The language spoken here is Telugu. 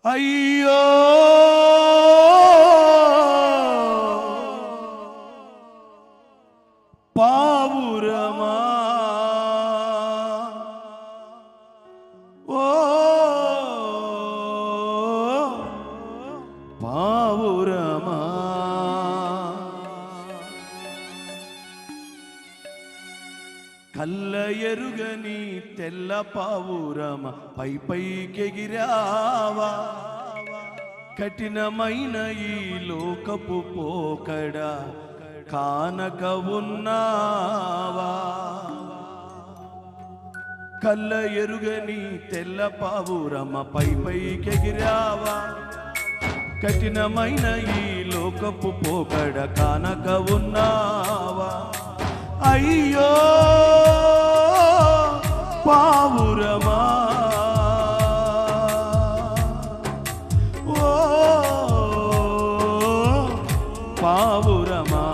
అయ్యో పావురమా ఓ పావురమా కళ్ళ ఎరుగని తెల్ల పావురమ పై పైకెగిరావా కఠినమైన ఈ లోకపు పోకడ కానక ఉన్నావా కళ్ళ ఎరుగని తెల్ల పావురమ పై పైకెగిరావా కఠినమైన ఈ లోకపు పోకడ కానక ఉన్నావా అయ్యో పావురమా ఓ పావురమా